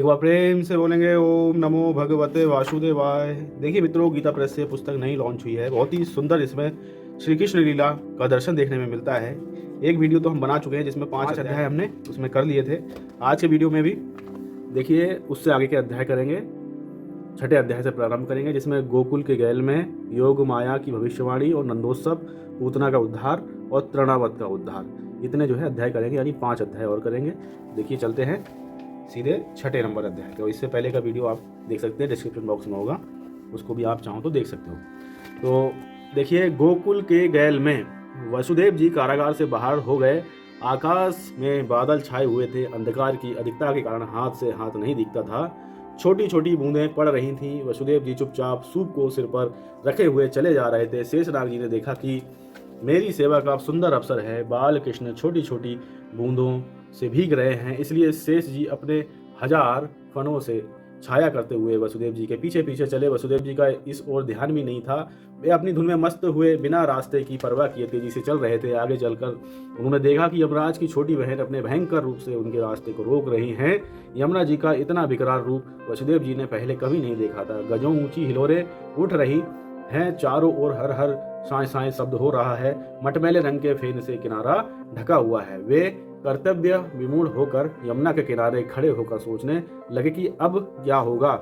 एक बार प्रेम से बोलेंगे ओम नमो भगवते वासुदेवाय। देखिए मित्रों, गीता प्रेस से पुस्तक नई लॉन्च हुई है। बहुत ही सुंदर इसमें श्री कृष्ण लीला का दर्शन देखने में मिलता है। एक वीडियो तो हम बना चुके हैं जिसमें 5 अध्याय हमने उसमें कर लिए थे। आज के वीडियो में भी देखिए उससे आगे के अध्याय करेंगे। छठे अध्याय से प्रारंभ करेंगे जिसमें गोकुल के गैल में योग माया की भविष्यवाणी और नंदोत्सव, पूतना का उद्धार और तृणावत का उद्धार, इतने जो है अध्याय करेंगे, यानी 5 अध्याय और करेंगे। देखिए चलते हैं सीधे छठे नंबर अध्याय। तो इससे पहले का वीडियो आप देख सकते हैं, डिस्क्रिप्शन बॉक्स में होगा, उसको भी आप चाहो तो देख सकते हो। तो देखिए, गोकुल के गैल में वसुदेव जी कारागार से बाहर हो गए। आकाश में बादल छाए हुए थे। अंधकार की अधिकता के कारण हाथ से हाथ नहीं दिखता था। छोटी छोटी बूंदें पड़ रही थीं। वसुदेव जी चुपचाप सूप को सिर पर रखे हुए चले जा रहे थे। शेषनाग जी ने देखा कि मेरी सेवा का सुंदर अवसर है। बाल कृष्ण छोटी छोटी बूंदों से भीग रहे हैं, इसलिए शेष जी अपने 1000 फनों से छाया करते हुए वसुदेव जी के पीछे पीछे चले। वसुदेव जी का इस ओर ध्यान भी नहीं था। वे अपनी धुन में मस्त हुए बिना रास्ते की परवाह किए तेजी से चल रहे थे। आगे चलकर उन्होंने देखा कि यमराज की छोटी बहन अपने भयंकर रूप से उनके रास्ते को रोक रही हैं। यमुना जी का इतना विकराल रूप वसुदेव जी ने पहले कभी नहीं देखा था। गजों ऊंची हिलोरें उठ रही हैं, चारों ओर हर हर साए साए शब्द हो रहा है। मटमैले रंग के फेन से किनारा ढका हुआ है। वे कर्तव्य विमूढ़ होकर यमुना के किनारे खड़े होकर सोचने लगे कि अब क्या होगा।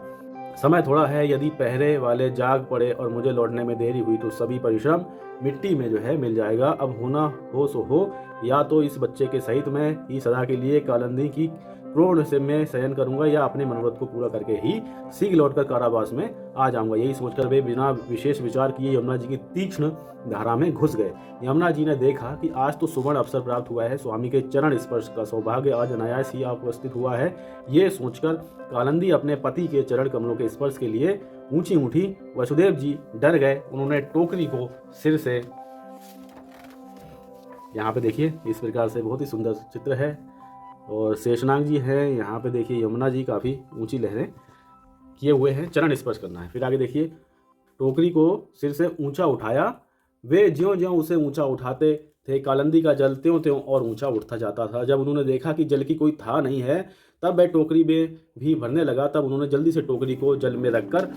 समय थोड़ा है, यदि पहरे वाले जाग पड़े और मुझे लौटने में देरी हुई तो सभी परिश्रम मिट्टी में जो है मिल जाएगा। अब होना हो सो हो, या तो इस बच्चे के सहित मैं ही सदा के लिए कालंदी की क्रोध से मैं शयन करूंगा, या अपने मनोरथ को पूरा करके ही शीघ्र लौटकर कारावास में आ जाऊंगा। यही सोचकर वे बिना विशेष विचार किए यमुना जी की तीक्ष्ण धारा में घुस गए। यमुना जी ने देखा कि आज तो सुवर्ण अवसर प्राप्त हुआ है। स्वामी के चरण स्पर्श का सौभाग्य आज अनायास ही उपस्थित हुआ है। ये सोचकर कालंदी अपने पति के चरण कमलों के स्पर्श के लिए ऊंची उठी। वसुदेव जी डर गए। उन्होंने टोकरी को सिर से, यहाँ पे देखिए इस प्रकार से बहुत ही सुंदर चित्र है, और शेषनाग जी है। यहाँ पे देखिए यमुना जी काफ़ी ऊंची लहरें किए हुए हैं, चरण स्पर्श करना है। फिर आगे देखिए, टोकरी को सिर से ऊंचा उठाया। वे ज्यों ज्यों उसे ऊंचा उठाते थे, कालंदी का जल त्यों त्यों और ऊंचा उठता जाता था। जब उन्होंने देखा कि जल की कोई था नहीं है, तब वह टोकरी में भी भरने लगा। तब उन्होंने जल्दी से टोकरी को जल में रखकर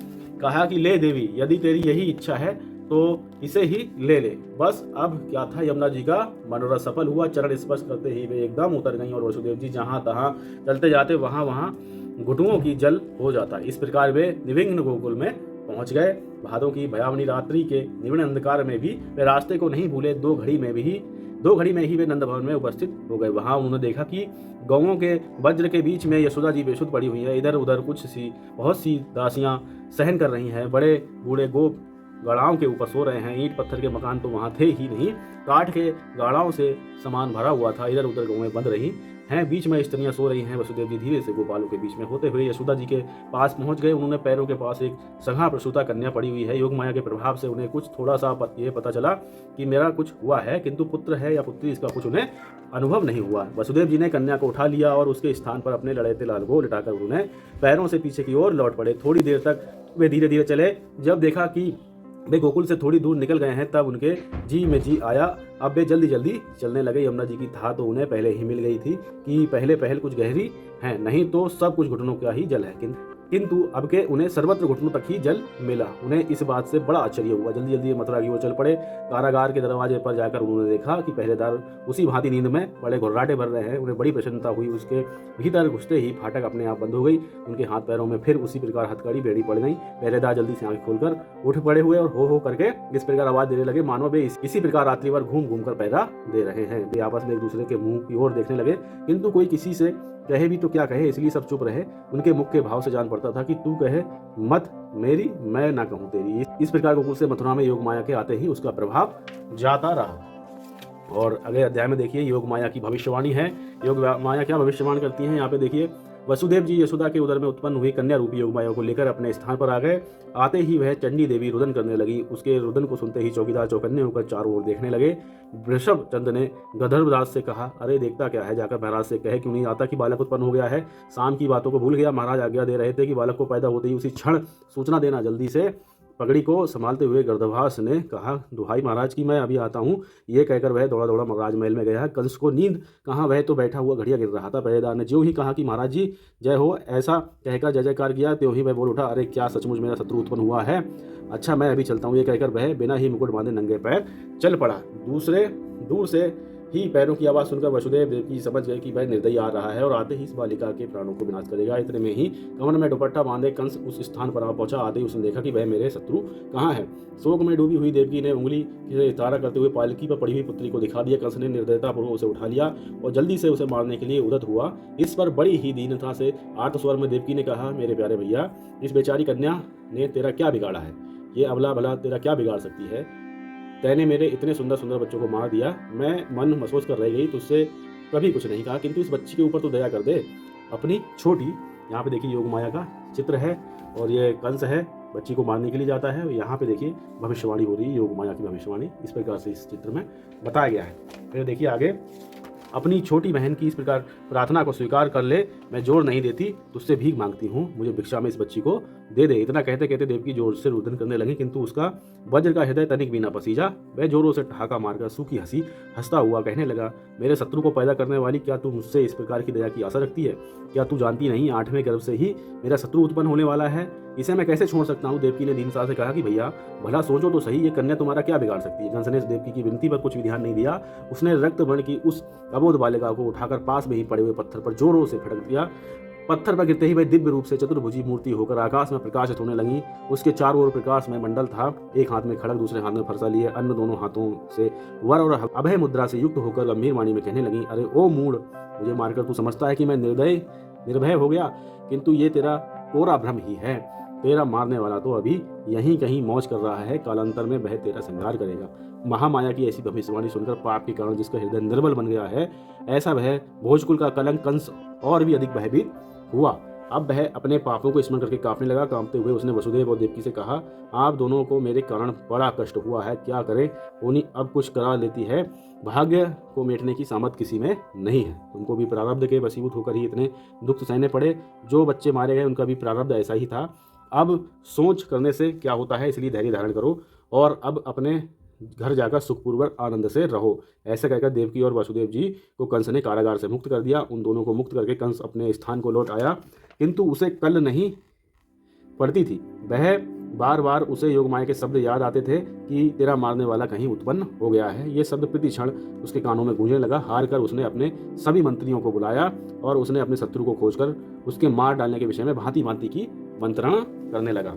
कहा कि ले देवी, यदि तेरी यही इच्छा है तो इसे ही ले ले। बस अब क्या था, यमुना जी का मनोरथ सफल हुआ। चरण स्पर्श करते ही वे एकदम उतर गईं और वसुदेव जी जहां तहां चलते जाते वहां वहां घुटुओं की जल हो जाता। इस प्रकार वे निर्विघ्न गोकुल में पहुंच गए। भादों की भयावनी रात्रि के निविड़ अंधकार में भी वे रास्ते को नहीं भूले। दो घड़ी में ही वे नंद भवन में उपस्थित हो गए। वहां उन्होंने देखा कि गौओं के वज्र के बीच में यशोदा जी बेसुध पड़ी हुई है। इधर उधर बहुत सी दासियां सहन कर रही हैं। बड़े बूढ़े गोप गाड़ाओं के ऊपर सो रहे हैं। ईंट पत्थर के मकान तो वहां थे ही नहीं, काठ के गाड़ाओं से सामान भरा हुआ था। इधर उधर गौएं बंध रही हैं, बीच में स्त्रियां सो रही हैं। वसुदेव जी धीरे से गोपालों के बीच में होते हुए यशोदा जी के पास पहुंच गए। उन्होंने पैरों के पास एक सघा प्रसूता कन्या पड़ी हुई है। योग माया के प्रभाव से उन्हें कुछ थोड़ा सा ये पता चला कि मेरा कुछ हुआ है, किंतु पुत्र है या पुत्री इसका कुछ उन्हें अनुभव नहीं हुआ। वसुदेव जी ने कन्या को उठा लिया और उसके स्थान पर अपने लड़ेते लाल को लिटाकर उन्हें पैरों से पीछे की ओर लौट पड़े। थोड़ी देर तक वे धीरे धीरे चले। जब देखा कि वे गोकुल से थोड़ी दूर निकल गए हैं, तब उनके जी में जी आया। अब वे जल्दी जल्दी चलने लगे। यमुना जी की था तो उन्हें पहले ही मिल गई थी कि पहले पहल कुछ गहरी है, नहीं तो सब कुछ घुटनों का ही जल है। किंतु अब के उन्हें सर्वत्र घुटनों तक ही जल मिला। उन्हें इस बात से बड़ा आश्चर्य हुआ। जल्दी जल्दी मथुरा की ओर चल पड़े। कारागार के दरवाजे पर जाकर उन्होंने देखा कि पहरेदार उसी भांति नींद में बड़े घुर्राटे भर रहे हैं। उन्हें बड़ी प्रसन्नता हुई। उसके भीतर घुसते ही फाटक अपने आप बंद हो गई। उनके हाथ पैरों में फिर उसी प्रकार हथकड़ी बेड़ी पड़ गई। पहरेदार जल्दी से आंख खोलकर उठ पड़े हुए और हो करके इस प्रकार आवाज देने लगे मानो वे इसी प्रकार रात्रि भर घूम घूम कर पहरा दे रहे हैं। वे आपस में एक दूसरे के मुंह की ओर देखने लगे, किंतु कोई किसी से कहे भी तो क्या कहे, इसलिए सब चुप रहे। उनके मुख के भाव से जान पड़ता था कि तू कहे मत मेरी, मैं ना कहूं तेरी। इस प्रकार गोकुल से मथुरा में योग माया के आते ही उसका प्रभाव जाता रहा। और अगले अध्याय में देखिए योग माया की भविष्यवाणी है। योग माया क्या भविष्यवाणी करती है, यहाँ पे देखिए। वसुदेव जी यशोदा के उदर में उत्पन्न हुई कन्या रूपी योग माया को लेकर अपने स्थान पर आ गए। आते ही वह चंडी देवी रुदन करने लगी। उसके रुदन को सुनते ही चौकीदार चौकन्ने होकर चारों ओर देखने लगे। वृषभ चंद ने गंधर्वराज से कहा, अरे देखता क्या है, जाकर महाराज से कहे क्यों नहीं आता कि बालक उत्पन्न हो गया है। शाम की बातों को भूल गया। महाराज आज्ञा दे रहे थे कि बालक को पैदा होते ही उसी क्षण सूचना देना। जल्दी से पगड़ी को संभालते हुए गर्दभ्यास ने कहा, दुहाई महाराज की, मैं अभी आता हूँ। ये कहकर वह दौड़ा दौड़ा राजमहल में गया। कंस को नींद कहाँ, वह तो बैठा हुआ घड़ियां गिन रहा था। पहरेदार ने ज्यों ही कहा कि महाराज जी जय हो, ऐसा कहकर जय जयकार किया, त्यों ही वह बोल उठा, अरे क्या सचमुच मेरा शत्रु उत्पन्न हुआ है? अच्छा मैं अभी चलता हूँ। ये कहकर वह बिना ही मुकुट बांधे नंगे पैर चल पड़ा। दूर से ही पैरों की आवाज़ सुनकर वसुदेव देवकी समझ गए कि वह निर्दयी आ रहा है और आते ही इस बालिका के प्राणों को विनाश करेगा। इतने में ही कमर में दुपट्टा बांधे कंस उस स्थान पर आ पहुंचा। आते ही उसने देखा कि वह मेरे शत्रु कहाँ है। शोक में डूबी हुई देवकी ने उंगली से इशारा करते हुए पालकी पर पड़ी हुई पुत्री को दिखा दिया। कंस ने निर्दयतापूर्वक उसे उठा लिया और जल्दी से उसे मारने के लिए उद्यत हुआ। इस पर बड़ी ही दीनता से आर्त स्वर में देवकी ने कहा, मेरे प्यारे भैया, इस बेचारी कन्या ने तेरा क्या बिगाड़ा है? ये अबला भला तेरा क्या बिगाड़ सकती है? तैने मेरे इतने सुंदर सुंदर बच्चों को मार दिया। मैं मन महसूस कर रह गई, तुझसे कभी कुछ नहीं कहा, किंतु इस बच्ची के ऊपर तो दया कर दे। अपनी छोटी, यहाँ पे देखिए योग माया का चित्र है और ये कंस है, बच्ची को मारने के लिए जाता है। यहाँ पे देखिए भविष्यवाणी हो रही है, योग माया की भविष्यवाणी इस प्रकार से इस चित्र में बताया गया है। फिर देखिए आगे, अपनी छोटी बहन की इस प्रकार प्रार्थना को स्वीकार कर ले, मैं जोर नहीं देती, तुझसे भीख मांगती हूँ, मुझे भिक्षा में इस बच्ची को दे दे। इतना कहते कहते देवकी जोर से रुदन करने लगी, किंतु उसका वज्र का हृदय तनिक भी न पसीजा। वह जोरों से ठहाका मारकर सूखी हंसी हंसता हुआ कहने लगा, मेरे शत्रु को पैदा करने वाली, क्या तू मुझसे इस प्रकार की दया की आशा रखती है? क्या तू जानती नहीं 8वें गर्भ से ही मेरा शत्रु उत्पन्न होने वाला है? इसे मैं कैसे छोड़ सकता हूँ? देवकी ने दीनता से कहा कि भैया भला सोचो तो सही, ये कन्या तुम्हारा क्या बिगाड़ सकती है? कंस ने देवकी की विनती पर कुछ भी ध्यान नहीं दिया। उसने रक्त वर्ण की उस अबोध बालिका को उठाकर पास में ही पड़े हुए पत्थर पर जोरों से फटक दिया। पत्थर पर गिरते ही वह दिव्य रूप से चतुर्भुजी मूर्ति होकर आकाश में प्रकाशित होने लगी। उसके चारों ओर प्रकाश में मंडल था। एक हाथ में खड़ग, दूसरे हाथ में फरसा लिए, अन्य दोनों हाथों से वर और अभय मुद्रा से युक्त होकर गंभीर वाणी में कहने लगी, अरे ओ मूढ़, मुझे मारकर तू समझता है कि मैं निर्भय हो गया, किंतु ये तेरा कोरा भ्रम ही है। तेरा मारने वाला तो अभी यहीं कहीं मौज कर रहा है, कालांतर में वह तेरा संहार करेगा। महामाया की ऐसी भविष्यवाणी सुनकर पाप के कारण जिसका हृदय निर्बल बन गया है, ऐसा वह भोजकुल का कलंक कंस और भी अधिक भयभीत हुआ। अब वह अपने पापों को स्मरण करके कांपने लगा। कांपते हुए उसने वसुदेव और देवकी से कहा, आप दोनों को मेरे कारण बड़ा कष्ट हुआ है, क्या करें? उन्हीं अब कुछ करा लेती है, भाग्य को मेटने की सामर्थ किसी में नहीं है। तुमको भी प्रारब्ध के वशीभूत होकर ही इतने दुख सहने पड़े। जो बच्चे मारे गए उनका भी प्रारब्ध ऐसा ही था। अब सोच करने से क्या होता है, इसलिए धैर्य धारण करो और अब अपने घर जाकर सुखपूर्वक आनंद से रहो। ऐसे कहकर देवकी और वसुदेव जी को कंस ने कारागार से मुक्त कर दिया। उन दोनों को मुक्त करके कंस अपने स्थान को लौट आया, किंतु उसे कल नहीं पड़ती थी। वह बार बार उसे योगमाया के शब्द याद आते थे कि तेरा मारने वाला कहीं उत्पन्न हो गया है। ये शब्द प्रति क्षण उसके कानों में गूंजने लगा। हार कर उसने अपने सभी मंत्रियों को बुलाया और उसने अपने शत्रु को खोजकर उसके मार डालने के विषय में भांति भांति की मंत्रणा करने लगा।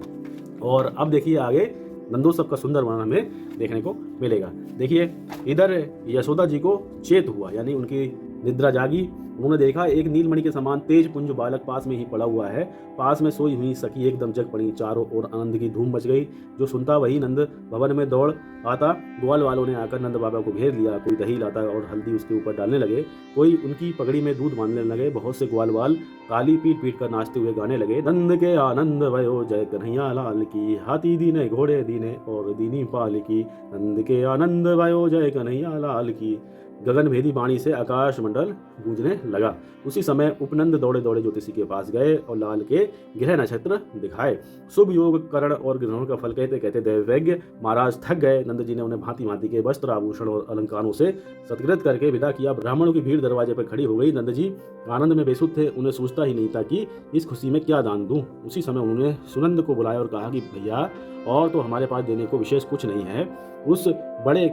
और अब देखिए आगे नंदोत्सव का सुंदर वर्णन हमें देखने को मिलेगा। देखिए इधर यशोदा जी को चेत हुआ, यानी उनकी निद्रा जागी। उन्होंने देखा एक नीलमणि के समान तेज पुंज बालक पास में ही पड़ा हुआ है। पास में सोई हुई सखी एकदम जग पड़ी। चारों ओर आनंद की धूम मच गई। जो सुनता वही नंद भवन में दौड़ आता। ग्वाल वालों ने आकर नंद बाबा को घेर लिया। कोई दही लाता और हल्दी उसके ऊपर डालने लगे, कोई उनकी पगड़ी में दूध बांधने लगे। बहुत से ग्वाल वाल ताली पीट पीट कर नाचते हुए गाने लगे, नंद के आनंद भयो जय कन्हैया लाल की, हाथी दीने घोड़े दीने और दीनी पाल की, नंद के आनंद भयो जय कन्हैया लाल की। गगन भेदी वाणी से आकाश मंडल गूंजने लगा। उसी समय उपनंद दौड़े दौड़े ज्योतिषी के पास गए और लाल के ग्रह नक्षत्र दिखाए। शुभ योग करण और ग्रहण का फल कहते कहते दैवज्ञ महाराज थक गए। नंद जी ने उन्हें भांति भांति के वस्त्र आभूषण और अलंकारों से सत्कृत करके विदा किया। ब्राह्मणों की भीड़ दरवाजे पर खड़ी हो गई। नंद जी आनंद में बेसुध थे। उन्हें सोचता ही नहीं था कि इस खुशी में क्या दान दूं। उसी समय उन्होंने सुनंद को बुलाया और कहा कि भैया और तो हमारे पास देने को विशेष कुछ नहीं है, उस बड़े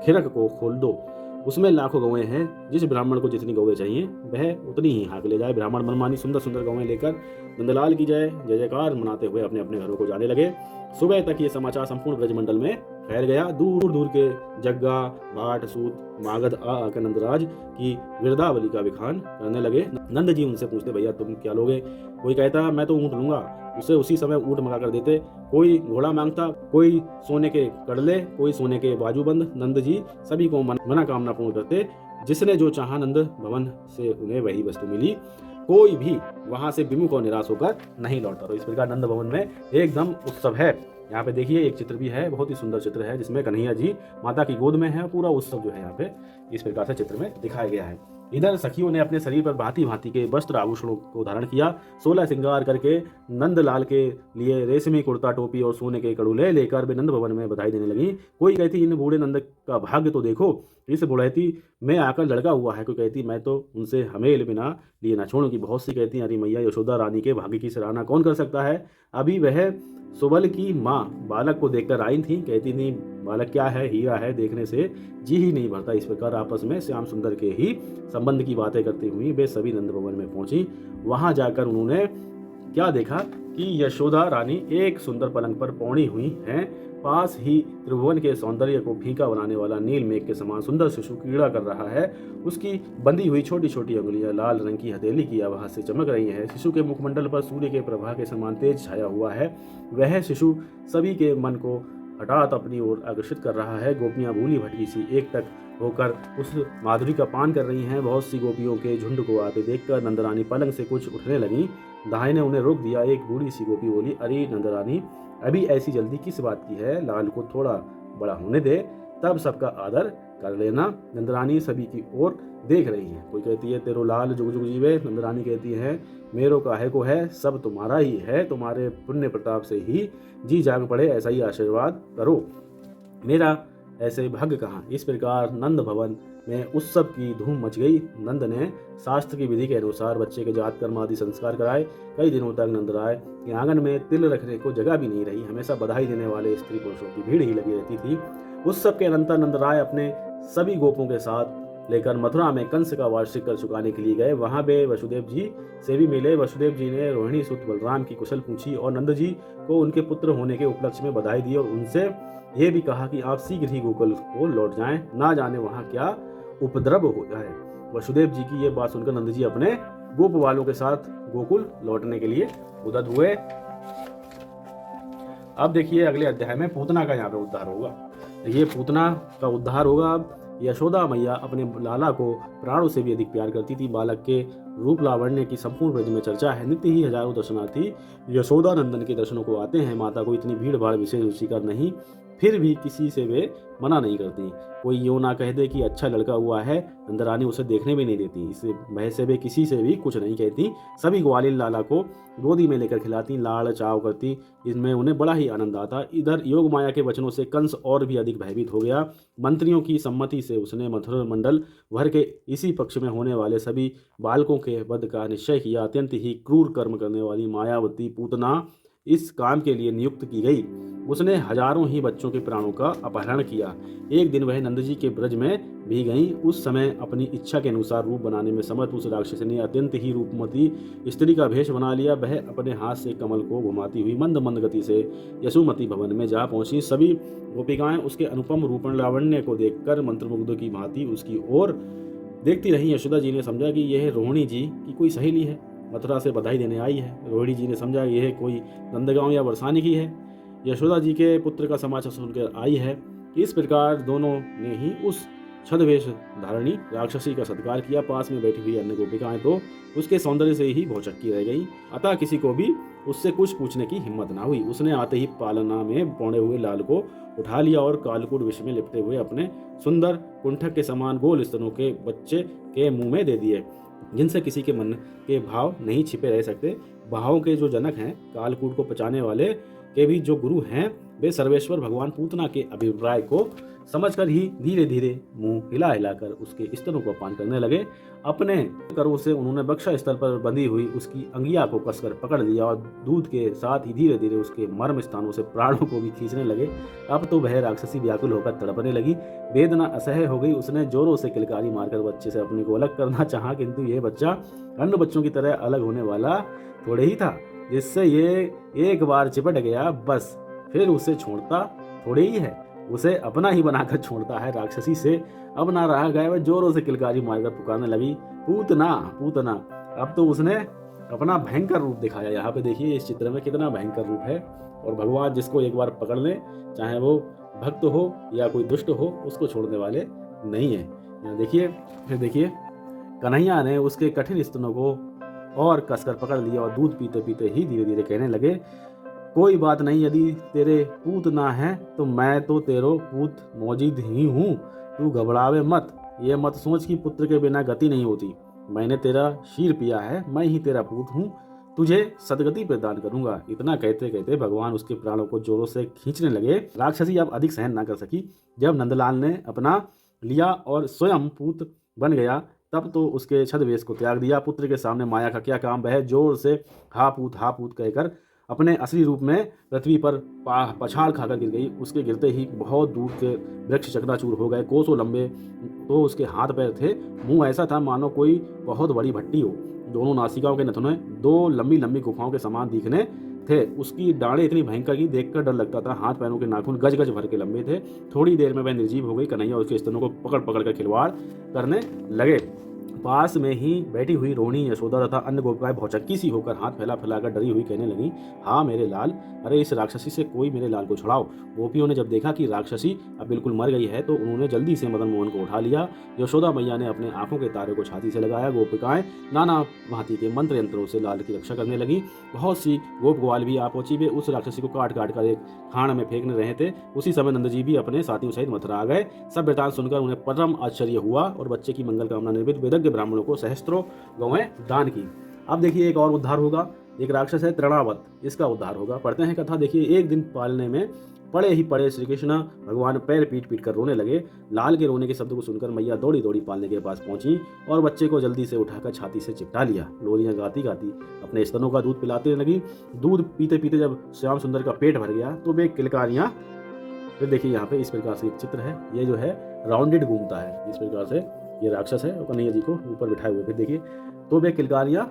खिरक को खोल दो, उसमें लाखों गौएं हैं। जिस ब्राह्मण को जितनी गौएं चाहिए वह उतनी ही हाँक ले जाए। ब्राह्मण मनमानी सुंदर सुंदर गौएं लेकर नंदलाल की जय जय जयकार मनाते हुए अपने अपने घरों को जाने लगे। सुबह तक ये समाचार संपूर्ण ब्रजमंडल में फैल गया। दूर दूर के जग्गा भाट सूत मागध आकर नंदराज की वृद्धावली का विखान करने लगे। नंद जी उनसे पूछते, भैया तुम क्या लोगे? कोई कहता मैं तो ऊँट लूंगा, उसे उसी समय ऊँट मंगा कर देते। कोई घोड़ा मांगता, कोई सोने के कड़ले, कोई सोने के बाजूबंद। नंद जी सभी को मनोकामना पूर्ण करते। जिसने जो चाहा नंद भवन से उन्हें वही वस्तु मिली। कोई भी वहां से विमुख और निराश होकर नहीं लौटता। तो इस प्रकार नंद भवन में एकदम उत्सव है। यहाँ पे देखिए एक चित्र भी है, बहुत ही सुंदर चित्र है जिसमें कन्हैया जी माता की गोद में है। पूरा उत्सव जो है यहाँ पे इस प्रकार से चित्र में दिखाया गया है। इधर सखियों ने अपने शरीर पर भांति भांति के वस्त्र आभूषणों को धारण किया। 16 श्रृंगार करके नंदलाल के लिए रेशमी कुर्ता टोपी और सोने के कड़ूले लेकर वे नंद भवन में बधाई देने लगी। कोई कहती इन बूढ़े नंद का भाग्य तो देखो, इस बुढ़ैती में आकर लड़का हुआ है। कोई कहती मैं तो उनसे हमेल बिना लिए ना छोड़ूंगी। बहुत सी कहती अरे मैया यशोदा रानी के भाग्य की सराहना कौन कर सकता है। अभी वह सुबल की माँ बालक को देखकर आई थी, कहती थी बालक क्या है, हीरा है, देखने से जी ही नहीं भरता। इस प्रकार आपस में श्याम सुंदर के ही संबंध की बातें करती हुई वे सभी नंद भवन में पहुंची। वहां जाकर उन्होंने क्या देखा कि यशोदा रानी एक सुंदर पलंग पर पौड़ी हुई हैं। पास ही त्रिभुवन के सौंदर्य को फीका बनाने वाला नील मेघ के समान सुंदर शिशु क्रीड़ा कर रहा है। उसकी बंधी हुई छोटी छोटी अंगुलियां लाल रंग की हथेली की आवाज से चमक रही हैं। शिशु के मुखमंडल पर सूर्य के प्रभा के समान तेज छाया हुआ है। वह शिशु सभी के मन को हठात अपनी ओर आकर्षित कर रहा है। गोपियां भूली भटकी सी एक तक होकर उस माधुरी का पान कर रही हैं। बहुत सी गोपियों के झुंड को आते देखकर नंदरानी पलंग से कुछ उठने लगी। दाई ने उन्हें रोक दिया। एक बूढ़ी सी गोपी बोली अरे नंदरानी, अभी ऐसी जल्दी किस बात की है, लाल को थोड़ा बड़ा होने दे, तब सबका आदर कर लेना। नंदरानी सभी की ओर देख रही है। कोई कहती है तेरो लाल जुग जुग जीवे। नंदरानी कहती है मेरो काहे को है, सब तुम्हारा ही है, तुम्हारे पुण्य प्रताप से ही जी जाग पड़े, ऐसा ही आशीर्वाद करो, मेरा ऐसे भाग्य कहाँ। इस प्रकार नंद भवन में उत्सव की धूम मच गई। नंद ने शास्त्र की विधि के अनुसार बच्चे के जात कर्म आदि संस्कार कराए। कई दिनों तक नंदराय के आंगन में तिल रखने को जगह भी नहीं रही। हमेशा बधाई देने वाले स्त्री पुरुषों की भीड़ ही लगी रहती थी। उत्सव के अनंतर नंदराय अपने सभी गोपों के साथ लेकर मथुरा में कंस का वार्षिक कर चुकाने के लिए गए। वहां वे वसुदेव जी से भी मिले। वसुदेव जी ने रोहिणी सुत बलराम की कुशल पूछी और नंद जी को उनके पुत्र होने के उपलक्ष्य में बधाई दी और उनसे यह भी कहा कि आप शीघ्र ही गोकुल को लौट जाएं, ना जाने वहां क्या उपद्रव हो जाए। वसुदेव जी की यह बात सुनकर नंद जी अपने गोप वालों के साथ गोकुल लौटने के लिए उद्यत हुए। अब देखिए अगले अध्याय में पूतना का यहाँ पे उद्धार होगा। ये पूतना का उद्धार होगा। यशोदा मैया अपने लाला को प्राणों से भी अधिक प्यार करती थी। बालक के रूप लावण्य की संपूर्ण ब्रज में चर्चा है। नित्य ही हजारों दर्शनार्थी यशोदा नंदन के दर्शनों को आते हैं। माता को इतनी भीड़ भाड़ विशेष रुचिकर नहीं, फिर भी किसी से वे मना नहीं करती। कोई यूँ ना कह दे कि अच्छा लड़का हुआ है, नंदरानी उसे देखने भी नहीं देती। इसे भय से वे किसी से भी कुछ नहीं कहती। सभी ग्वालिन लाला को गोदी में लेकर खिलाती, लाड़ चाव करती। इसमें उन्हें बड़ा ही आनंद आता। इधर योग माया के वचनों से कंस और भी अधिक भयभीत हो गया। मंत्रियों की सम्मति से उसने मथुरा मंडल भर के इसी पक्ष में होने वाले सभी बालकों के वध का निश्चय किया। अत्यंत ही क्रूर कर्म करने वाली मायावती पूतना इस काम के लिए नियुक्त की गई। उसने हजारों ही बच्चों के प्राणों का अपहरण किया। एक दिन वह नंद जी के ब्रज में भी गई। उस समय अपनी इच्छा के अनुसार रूप बनाने में समर्थ उस राक्षस ने अत्यंत ही रूपमती स्त्री का भेष बना लिया। वह अपने हाथ से कमल को घुमाती हुई मंद मंद गति से यशोमती भवन में जा पहुंची। सभी गोपिकाएं उसके अनुपम रूपण लावण्य को देखकर मंत्रमुग्ध की भांति उसकी ओर देखती रही। यशोदा जी ने समझा कि यह रोहिणी जी की कोई सहेली है, मथुरा से बधाई देने आई है। रोहिणी जी ने समझा यह कोई नंदगांव या बरसाने की है, यशोदा जी के पुत्र का समाचार सुनकर आई है। इस प्रकार दोनों ने ही उस छद्मवेश धारणी राक्षसी का सत्कार किया। पास में बैठी हुई अन्य गोपिकाएं तो उसके सौंदर्य से ही भौचक्की रह गई। अतः किसी को भी उससे कुछ पूछने की हिम्मत ना हुई। उसने आते ही पालना में पौड़े हुए लाल को उठा लिया और कालकूट विष में लिपटे हुए अपने सुंदर कुंठक के समान गोल स्तनों के बच्चे के मुंह में दे दिए, जिनसे किसी के मन के भाव नहीं छिपे रह सकते। भावों के जो जनक हैं, कालकूट को पचाने वाले के भी जो गुरु हैं, वे सर्वेश्वर भगवान पूतना के अभिप्राय को समझकर ही धीरे धीरे मुंह हिला हिलाकर उसके स्तनों को पान करने लगे। अपने करों से उन्होंने बक्षा स्थल पर बंधी हुई उसकी अंगिया को कसकर पकड़ लिया और दूध के साथ ही धीरे धीरे उसके मर्म स्थानों से प्राणों को भी खींचने लगे। अब तो वह राक्षसी व्याकुल होकर तड़पने लगी। वेदना असह्य हो गई। उसने जोरों से किलकारी मारकर बच्चे से अपने को अलग करना चाहा, किंतु यह बच्चा अन्य बच्चों की तरह अलग होने वाला थोड़े ही था। जिससे ये एक बार चिपट गया बस फिर उसे छोड़ता थोड़े ही है, उसे अपना ही बनाकर छोड़ता है। राक्षसी से अब ना रहा गया। वह जोरों से किलकारी मारकर पुकारने लगी, पूतना पूतना। अब तो उसने अपना भयंकर रूप दिखाया। यहाँ पे देखिए इस चित्र में कितना भयंकर रूप है। और भगवान जिसको एक बार पकड़ ले, चाहे वो भक्त हो या कोई दुष्ट हो, उसको छोड़ने वाले नहीं है। यहाँ देखिए, फिर देखिए कन्हैया ने उसके कठिन स्तनों को और कसकर पकड़ लिया और दूध पीते पीते ही धीरे धीरे कहने लगे, कोई बात नहीं, यदि तेरे पूत ना है तो मैं तो तेरो पूत मौजूद ही हूँ, तू घबरावे मत। ये मत सोच कि पुत्र के बिना गति नहीं होती। मैंने तेरा शीर पिया है, मैं ही तेरा पूत हूँ, तुझे सदगति प्रदान करूंगा। इतना कहते कहते भगवान उसके प्राणों को जोरों से खींचने लगे। राक्षसी अब अधिक सहन न कर सकी। जब नंदलाल ने अपना लिया और स्वयं पूत बन गया, तब तो उसके छद्मवेश को त्याग दिया। पुत्र के सामने माया का क्या काम। वह जोर से हा पूत कहकर अपने असली रूप में पृथ्वी पर पछाड़ खाकर गिर गई। उसके गिरते ही बहुत दूर के वृक्ष चकनाचूर हो गए। कोसों लंबे तो उसके हाथ पैर थे, मुंह ऐसा था मानो कोई बहुत बड़ी भट्टी हो। दोनों नासिकाओं के नथुने दो लंबी लंबी गुफाओं के समान दिखने थे। उसकी डाढ़ें इतनी भयंकर की देखकर डर लगता था। हाथ पैरों के नाखून गज गज भर के लंबे थे। थोड़ी देर में वह निर्जीव हो गई। कन्हैया उसके स्तनों को पकड़ पकड़ कर खिलवाड़ करने लगे। पास में ही बैठी हुई रोहिणी, यशोदा तथा अन्य गोपिकाएं भौचक्की सी होकर हाथ फैला फैलाकर डरी हुई कहने लगी, हाँ मेरे लाल, अरे इस राक्षसी से कोई मेरे लाल को छुड़ाओ। गोपियों ने जब देखा कि राक्षसी अब बिल्कुल मर गई है तो उन्होंने जल्दी से मदन मोहन को उठा लिया। यशोदा मैया ने अपने आंखों के तारे को छाती से लगाया। गोपिकाएं नाना भांति के मंत्र यंत्रों से लाल की रक्षा करने लगी। बहुत सी गोप ग्वाल भी आ पहुंची। वे उस राक्षसी को काट काट कर एक खान में फेंकने रहे थे। उसी समय नंदजी भी अपने साथियों सहित मथुरा आ गए। सब वृतांत सुनकर उन्हें परम आश्चर्य हुआ और बच्चे की मंगल कामना निर्मित वेदज्ञ ब्राह्मणों को सहस्त्रों गौएं दान की। अब देखिए एक और उद्धार होगा। एक राक्षस है तृणावत, इसका उद्धार होगा। पढ़ते हैं कथा। देखिए एक दिन पालने में पड़े ही पड़े श्री कृष्ण भगवान पैर पीट पीट कर रोने लगे। लाल के रोने के शब्द को सुनकर मैया दौड़ी दौड़ी पालने के पास पहुंची और बच्चे को जल्दी से उठाकर छाती से चिपटा लिया। लोरियां गाती गाती अपने स्तनों का दूध पिलाते लगी। दूध पीते पीते जब श्याम सुंदर का पेट भर गया तो वे किलकारियां, फिर देखिए यहाँ पे इस प्रकार से एक चित्र है। ये जो है राउंडेड घूमता है, इस प्रकार से ये राक्षस है और कन्हैया जी को ऊपर बिठाए हुए। फिर देखिए तो वे किलकारियां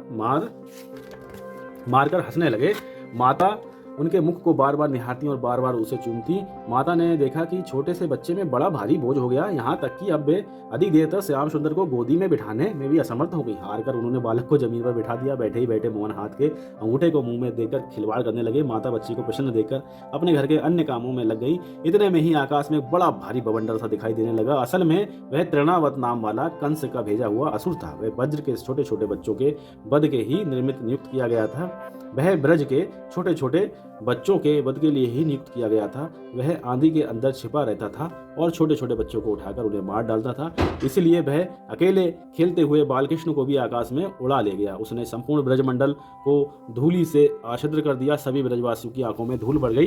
मार कर हंसने लगे। माता उनके मुख को बार बार निहारती और बार बार उसे चूमती। माता ने देखा कि छोटे से बच्चे में बड़ा भारी बोझ हो गया, यहाँ तक कि अब वे अधिक देर तक श्याम सुंदर को गोदी में बिठाने में भी असमर्थ हो गई। हार कर उन्होंने बालक को जमीन पर बिठा दिया। बैठे ही बैठे मोहन हाथ के अंगूठे को मुंह में देकर खिलवाड़ करने लगे। माता बच्ची को प्रसन्न देखकर अपने घर के अन्य कामों में लग गई। इतने में ही आकाश में बड़ा भारी बवंडर सा दिखाई देने लगा। असल में वह तृणावत नाम वाला कंस का भेजा हुआ असुर था। वह वज्र के छोटे छोटे बच्चों के वध के ही नियुक्त किया गया था। वह ब्रज के छोटे छोटे बच्चों के वध के लिए ही नियुक्त किया गया था। वह आंधी के अंदर छिपा रहता था और छोटे छोटे बच्चों को उठाकर उन्हें मार डालता था। इसलिए वह अकेले खेलते हुए बालकृष्ण को भी आकाश में उड़ा ले गया। उसने संपूर्ण ब्रजमंडल को धूलि से आच्छादित कर दिया। सभी ब्रजवासियों की आंखों में धूल भर गई।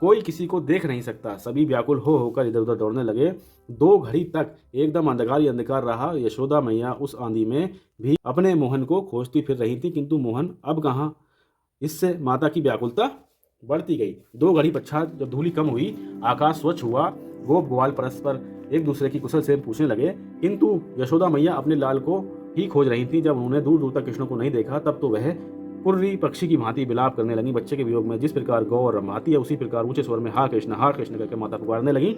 कोई किसी को देख नहीं सकता। सभी व्याकुल हो होकर इधर उधर दौड़ने लगे। 2 घड़ी तक एकदम अंधकार ही अंधकार रहा। यशोदा मैया उस आंधी में भी अपने मोहन को खोजती फिर रही थी, किंतु मोहन अब कहाँ। इससे माता की व्याकुलता बढ़ती गई। 2 घड़ी पश्चात जब धूलि कम हुई, आकाश स्वच्छ हुआ। गोप ग्वाल परस्पर एक दूसरे की कुशल से पूछने लगे, किंतु यशोदा मैया अपने लाल को ही खोज रही थी। जब उन्होंने दूर दूर तक कृष्ण को नहीं देखा तब तो वह कुर्री पक्षी की भांति विलाप करने लगी। बच्चे के वियोग में जिस प्रकार गौ रमाती है उसी प्रकार ऊंचे स्वर में हा कृष्ण करके माता पुकारने लगी।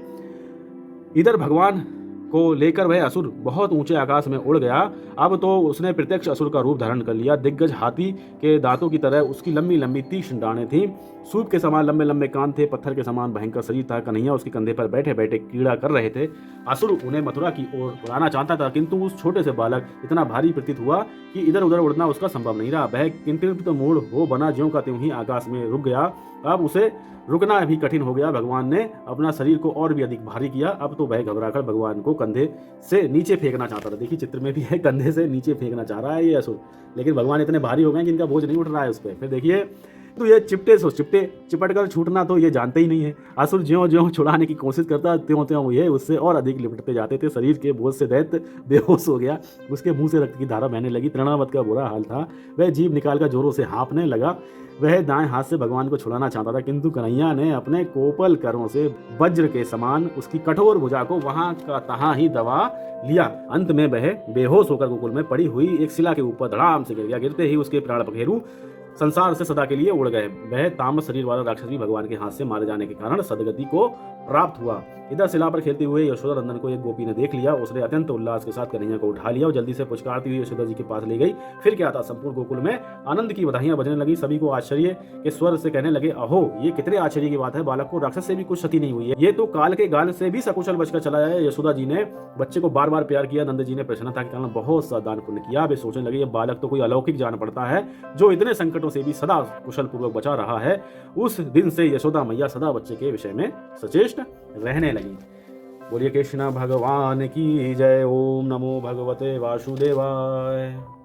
इधर भगवान को लेकर वह असुर बहुत ऊंचे आकाश में उड़ गया। अब तो उसने प्रत्यक्ष असुर का रूप धारण कर लिया। दिग्गज हाथी के दांतों की तरह उसकी लंबी लंबी तीक्ष्ण डांडें थीं। सूप के समान लंबे लंबे कान थे। पत्थर के समान भयंकर शरीर था। कन्हैया उसके कंधे पर बैठे बैठे क्रीड़ा कर रहे थे। असुर उन्हें मथुरा की ओर उड़ाना चाहता था, किंतु उस छोटे से बालक इतना भारी प्रतीत हुआ कि इधर उधर उड़ना उसका संभव नहीं रहा। वह किंतु मूढ़ हो बना, ज्यों का त्यों ही आकाश में रुक गया। अब उसे रुकना भी कठिन हो गया। भगवान ने अपना शरीर को और भी अधिक भारी किया। अब तो वह घबराकर भगवान को कंधे से नीचे फेंकना चाहता था। देखिए चित्र में भी है, कंधे से नीचे फेंकना चाह रहा है ये असुर, लेकिन भगवान इतने भारी हो गए कि इनका बोझ नहीं उठ रहा है उस पर। फिर देखिए तो ये चिपट कर छूटना तो ये जानते ही नहीं है। असुर ज्यों ज्यों छुड़ाने की कोशिश करता त्यों त्यों ये उससे और अधिक लिपटते जाते थे। शरीर के बोझ से दैत्य बेहोश हो गया। उसके मुंह से रक्त की धारा बहने लगी। तृणावत का बुरा हाल था। वह जीभ निकालकर जोरों से हाँफने लगा। वह दाएं हाथ से भगवान को छुड़ाना चाहता था, किंतु कन्हैया ने अपने कोपल करों से वज्र के समान उसकी कठोर भुजा को वहां का तहां ही दबा लिया। अंत में वह बेहोश होकर गोकुल में पड़ी हुई एक शिला के ऊपर धड़ाम से गिर गया। गिरते ही उसके प्राण पखेरु संसार से सदा के लिए उड़ गए। वह तामस शरीर वाला राक्षस भी भगवान के हाथ से मारे जाने के कारण सदगति को प्राप्त हुआ। इधर शिला पर खेलते हुए यशोदा नंदन को एक गोपी ने देख लिया। उसने अत्यंत उल्लास के साथ कन्हैया को उठा लिया और जल्दी से पुचकारती हुई यशोदा जी के पास ले गई। फिर क्या था, संपूर्ण गोकुल में आनंद की बधाइयां बजने लगी। सभी को आश्चर्य के स्वर से कहने लगे, अहो ये कितने आश्चर्य की बात है, बालक को राक्षस से भी कुछ क्षति नहीं हुई है, ये तो काल के गाल से भी सकुशल बचकर चला है। यशोदा जी ने बच्चे को बार बार प्यार किया। नंद जी ने प्रसन्नता के कारण बहुत सा दान पुण्य किया। वे सोचने लगे, ये बालक तो कोई अलौकिक जान पड़ता है जो इतने संकटों से भी सदा कुशल पूर्वक बचा रहा है। उस दिन से यशोदा मैया सदा बच्चे के विषय में सचेष्ट रहने लगी। बोलिए कृष्ण भगवान की जय। ओम नमो भगवते वासुदेवाय।